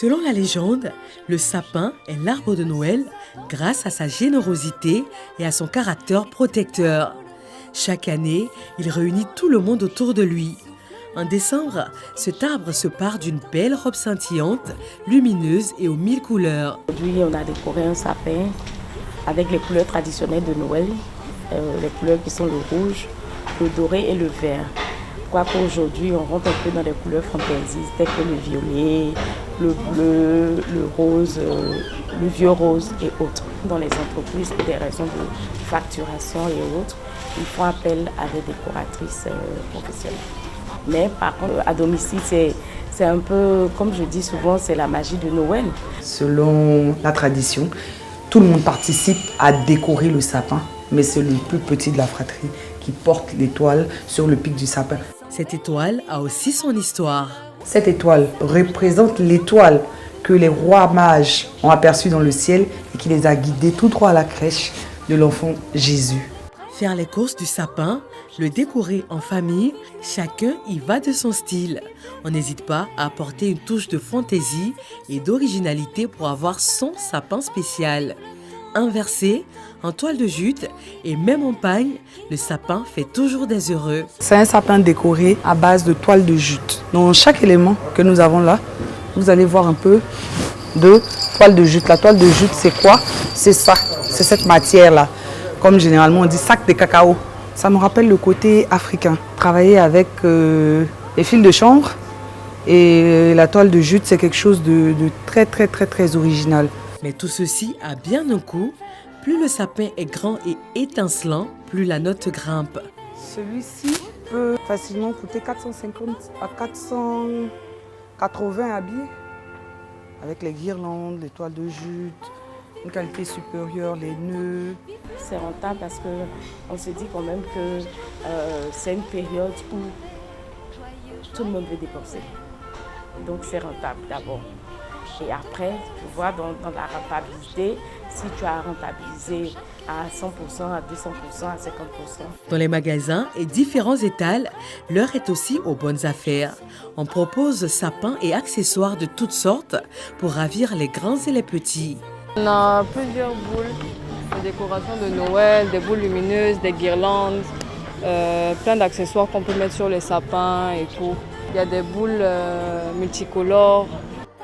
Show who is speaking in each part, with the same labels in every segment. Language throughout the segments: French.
Speaker 1: Selon la légende, le sapin est l'arbre de Noël grâce à sa générosité et à son caractère protecteur. Chaque année, il réunit tout le monde autour de lui. En décembre, cet arbre se pare d'une belle robe scintillante, lumineuse et aux 1000 couleurs.
Speaker 2: Aujourd'hui, on a décoré un sapin avec les couleurs traditionnelles de Noël, les couleurs qui sont le rouge, le doré et le vert. Quoique aujourd'hui, on rentre un peu dans les couleurs fantaisies, telles que le violet, le bleu, le rose, le vieux rose et autres. Dans les entreprises, pour des raisons de facturation et autres, ils font appel à des décoratrices professionnelles. Mais par contre, à domicile, c'est un peu, comme je dis souvent, c'est la magie de Noël.
Speaker 3: Selon la tradition, tout le monde participe à décorer le sapin, mais c'est le plus petit de la fratrie qui porte l'étoile sur le pic du sapin.
Speaker 1: Cette étoile a aussi son histoire.
Speaker 3: Cette étoile représente l'étoile que les rois mages ont aperçue dans le ciel et qui les a guidés tout droit à la crèche de l'enfant Jésus.
Speaker 1: Faire les courses du sapin, le décorer en famille, chacun y va de son style. On n'hésite pas à apporter une touche de fantaisie et d'originalité pour avoir son sapin spécial. Inversé, en toile de jute et même en pagne, le sapin fait toujours des heureux.
Speaker 3: C'est un sapin décoré à base de toile de jute. Dans chaque élément que nous avons là, vous allez voir un peu de toile de jute. La toile de jute, c'est quoi? C'est ça, c'est cette matière-là. Comme généralement on dit sac de cacao. Ça nous rappelle le côté africain. Travailler avec les fils de chanvre et la toile de jute, c'est quelque chose de très original.
Speaker 1: Mais tout ceci a bien un coût. Plus le sapin est grand et étincelant, plus la note grimpe.
Speaker 3: Celui-ci peut facilement coûter 450 à 480 habillés. Avec les guirlandes, les toiles de jute, une qualité supérieure, les nœuds.
Speaker 2: C'est rentable parce qu'on se dit quand même que c'est une période où tout le monde veut dépenser. Donc c'est rentable d'abord. Et après, tu vois, dans la rentabilité, si tu as rentabilisé à 100%, à 200%, à 50%.
Speaker 1: Dans les magasins et différents étals, l'heure est aussi aux bonnes affaires. On propose sapins et accessoires de toutes sortes pour ravir les grands et les petits.
Speaker 4: On a plusieurs boules de décoration de Noël, des boules lumineuses, des guirlandes, plein d'accessoires qu'on peut mettre sur les sapins et tout. Il y a des boules multicolores.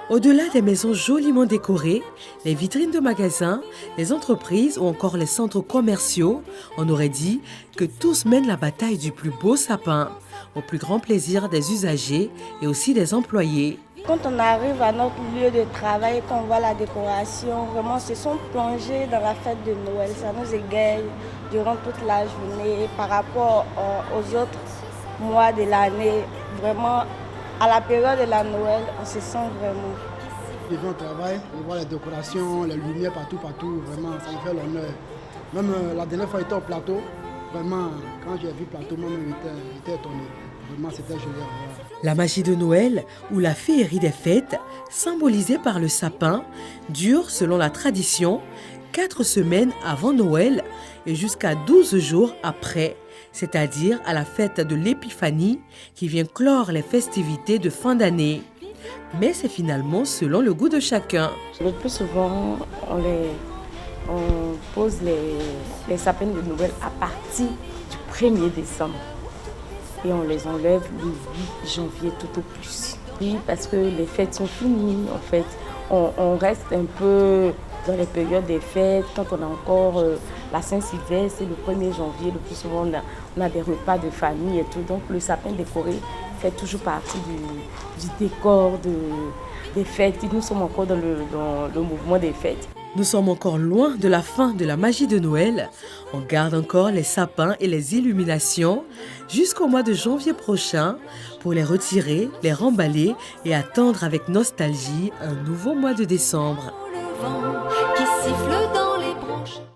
Speaker 1: Au-delà des maisons joliment décorées, les vitrines de magasins, les entreprises ou encore les centres commerciaux, on aurait dit que tous mènent la bataille du plus beau sapin, au plus grand plaisir des usagers et aussi des employés.
Speaker 5: Quand on arrive à notre lieu de travail et qu'on voit la décoration, vraiment se sont plongés dans la fête de Noël. Ça nous égaye durant toute la journée par rapport aux autres mois de l'année. Vraiment, à la période de la Noël, on se sent vraiment.
Speaker 6: Je viens au travail, je vois les décorations, les lumières partout, vraiment, ça me fait l'honneur. Même la dernière fois, j'étais au plateau, vraiment, quand j'ai vu le plateau, moi-même, j'étais étonné. Vraiment, c'était joli à voir.
Speaker 1: La magie de Noël, ou la féerie des fêtes, symbolisée par le sapin, dure, selon la tradition, 4 semaines avant Noël et jusqu'à 12 jours après, c'est-à-dire à la fête de l'Épiphanie qui vient clore les festivités de fin d'année. Mais c'est finalement selon le goût de chacun.
Speaker 2: Le plus souvent, on pose les sapins de Noël à partir du 1er décembre. Et on les enlève le 8 janvier tout au plus. Oui, parce que les fêtes sont finies, en fait. On reste un peu dans les périodes des fêtes, quand on a encore la Saint-Sylvestre, c'est le 1er janvier, le plus souvent on a des repas de famille et tout. Donc le sapin décoré fait toujours partie du décor des fêtes. Nous sommes encore dans le mouvement des fêtes.
Speaker 1: Nous sommes encore loin de la fin de la magie de Noël. On garde encore les sapins et les illuminations jusqu'au mois de janvier prochain pour les retirer, les remballer et attendre avec nostalgie un nouveau mois de décembre.
Speaker 7: Qui siffle